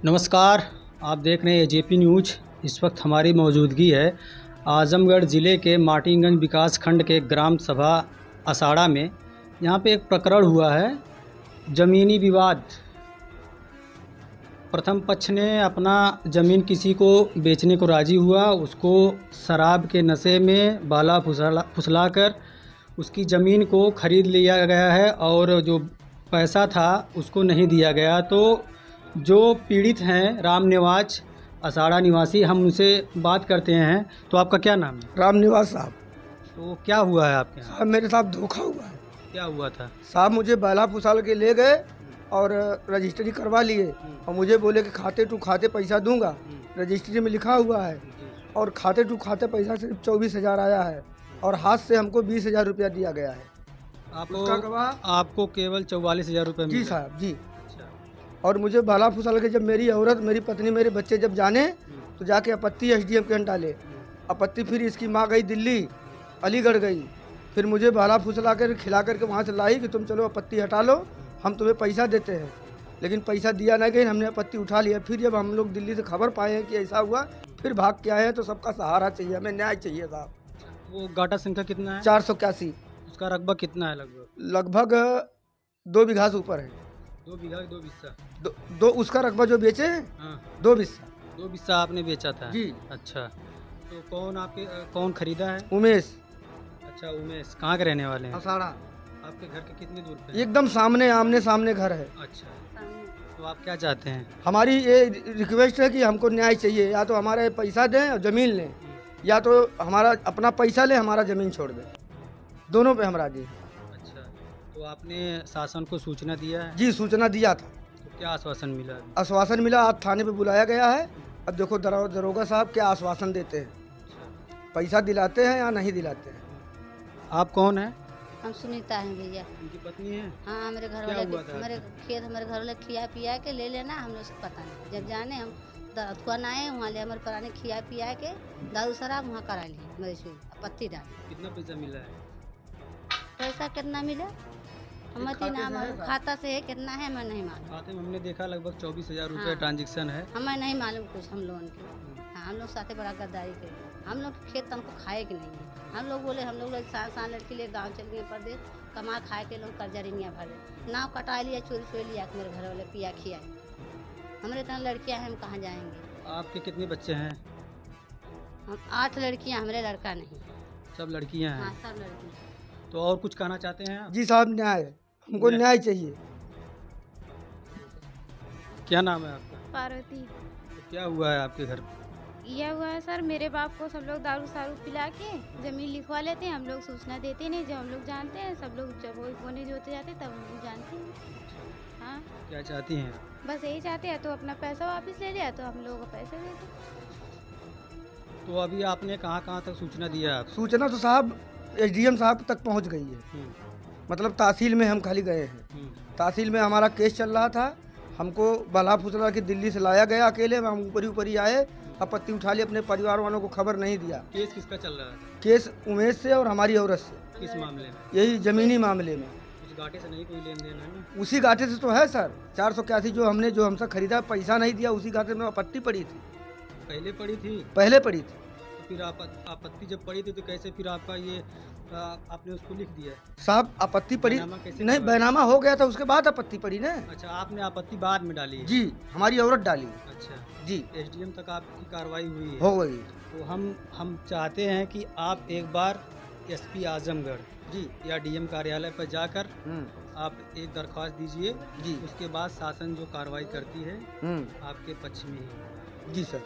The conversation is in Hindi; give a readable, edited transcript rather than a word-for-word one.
नमस्कार, आप देख रहे हैं जेपी न्यूज। इस वक्त हमारी मौजूदगी है आजमगढ़ ज़िले के माटीगंज विकास खंड के ग्राम सभा असाड़ा में। यहाँ पे एक प्रकरण हुआ है, ज़मीनी विवाद। प्रथम पक्ष ने अपना ज़मीन किसी को बेचने को राज़ी हुआ, उसको शराब के नशे में बाला फुसला कर उसकी ज़मीन को ख़रीद लिया गया है और जो पैसा था उसको नहीं दिया गया। तो जो पीड़ित हैं राम निवास असाड़ा निवासी, हम उनसे बात करते हैं। तो आपका क्या नाम है? राम निवास साहब। तो क्या हुआ है आपके यहाँ? साहब मेरे साथ धोखा हुआ है। क्या हुआ था साहब मुझे बाला फुसाल के ले गए और रजिस्ट्री करवा लिए और मुझे बोले कि खाते टू खाते पैसा दूंगा। रजिस्ट्री में लिखा हुआ है और खाते टू खाते पैसा सिर्फ 24,000 आया है और हाथ से हमको 20,000 रुपया दिया गया है। आपको केवल 44,000 रुपये जी साहब जी। और मुझे बाला फुसाल के जब मेरी औरत, मेरी पत्नी, मेरे बच्चे जब जाने तो जाके आपत्ति SDM के यहाँ डाले आपत्ति। फिर इसकी माँ गई दिल्ली, अलीगढ़ गई, फिर मुझे बाला फुसला कर खिला करके वहाँ से लाई कि तुम चलो आपत्ति हटा लो, हम तुम्हें पैसा देते हैं। लेकिन पैसा दिया नहीं गई, हमने आपत्ति उठा लिया। फिर जब हम लोग दिल्ली से खबर पाए हैं कि ऐसा हुआ, फिर भाग के आए हैं। तो सबका सहारा चाहिए, हमें न्याय चाहिए साहब। वो गाटा संख्या कितना है? 481। उसका रकबा कितना है? लगभग 2 बीघा से ऊपर है। 2 बीघा 2 बिस्सा? दो उसका रकबा जो बेचे हैं। हाँ। 2 बिस्सा। 2 बिस्सा आपने बेचा था? जी। अच्छा, तो कौन खरीदा है? उमेश। अच्छा, उमेश कहाँ के रहने वाले हैं? असाड़ा। आपके घर के कितने दूर पे? एकदम सामने, आमने सामने घर है। अच्छा, तो आप क्या चाहते हैं? हमारी ये रिक्वेस्ट है कि हमको न्याय चाहिए। या तो हमारे पैसा दें और ज़मीन लें, या तो हमारा अपना पैसा लें, हमारा ज़मीन छोड़ दें। दोनों पे हम राजी हैं। अच्छा, तो आपने शासन को सूचना दिया है? जी, सूचना दिया था। तो क्या आश्वासन मिला? आश्वासन मिला, आज थाने पे बुलाया गया है। अब देखो दरोगा साहब क्या आश्वासन देते हैं, पैसा दिलाते हैं या नहीं दिलाते हैं। आप कौन है? हम सुनीता हैं भैया। उनकी पत्नी है? हाँ, हमारे घर वाले हमारे खेत, हमारे घर वाले खिया पिया के ले लेना, हम लोग को पता नहीं। जब जाने हम दुकान आए, वहाँ ले हमारे पुराने खिया पिया के दारू शराब वहाँ करा लिए, मेरे से आपत्ति डाली। कितना पैसा मिला है? पैसा कितना मिला हमारे नाम खाता से है, कितना है हमें नहीं मालूम। खाते में हमने देखा लगभग 24,000 रुपये ट्रांजेक्शन है। हमें नहीं मालूम कुछ हम लोगों के। हाँ, हम लोग साथे बड़ा गद्दारी करे। हम लोग खेत हमको खाए कि नहीं। हम लोग बोले हम लोग सान लड़की ले गाँव चल गए, परदेश कमा खाए के लोग कर्जा रिंगिया भर नाव कटा लिया, चोरी लिया मेरे घर वाले पिया खिया। हमारे इतना लड़कियाँ हैं, हम कहाँ जाएंगे। आपके कितने बच्चे हैं? हम 8 लड़कियाँ, हमारे लड़का नहीं। सब लड़कियाँ हैं? हाँ, सब लड़कियाँ। तो और कुछ कहना चाहते हैं आप? जी साहब, न्याय, हमको न्याय चाहिए। क्या नाम है आपका? पार्वती। तो क्या हुआ है आपके घर? यह हुआ है सर, मेरे बाप को सब लोग दारू सारू पिला के ज़मीन लिखवा लेते हैं। हम लोग सूचना देते नहीं, जब हम लोग जानते हैं सब लोग, जब वो कोने जोते जाते तब हम लोग जानते हैं। हाँ, क्या चाहती हैं? बस यही चाहते हैं, तो अपना पैसा वापस ले लिया तो हम लोग को पैसे दे दो। तो अभी आपने कहाँ तक सूचना दिया आप? सूचना तो साहब SDM साहब तक पहुंच गई है। मतलब तहसील में हम खाली गए हैं। तहसील में हमारा केस चल रहा था, हमको बाला फुसला के दिल्ली से लाया गया अकेले। हम ऊपर ही आए, आपत्ति उठा ली, अपने परिवार वालों को खबर नहीं दिया। केस किसका चल रहा है? केस उमेश से और हमारी औरत से। किस मामले में? यही ज़मीनी मामले में। उस घाटे से नहीं कोई लेन देन है ना? उसी घाटे से तो है सर। 481 जो हमसे खरीदा, पैसा नहीं दिया, उसी घाटे में आपत्ति पड़ी थी। पहले पड़ी थी? पहले पड़ी थी। तो फिर आपत्ति जब पड़ी थी तो कैसे फिर आपका ये आपने उसको लिख दिया? साहब आपत्ति पड़ी नहीं, बैनामा हो गया था, उसके बाद आपत्ति पड़ी ना। अच्छा, आपने आपत्ति बाद में डाली है? जी, हमारी औरत डाली। अच्छा जी, SDM तक आपकी कार्रवाई हुई है? हो गई। तो हम चाहते हैं कि आप एक बार SP आजमगढ़ जी या DM कार्यालय पर जाकर आप एक दरख्वास्त दीजिए। जी, उसके बाद शासन जो कार्रवाई करती है आपके पक्ष में ही। जी सर।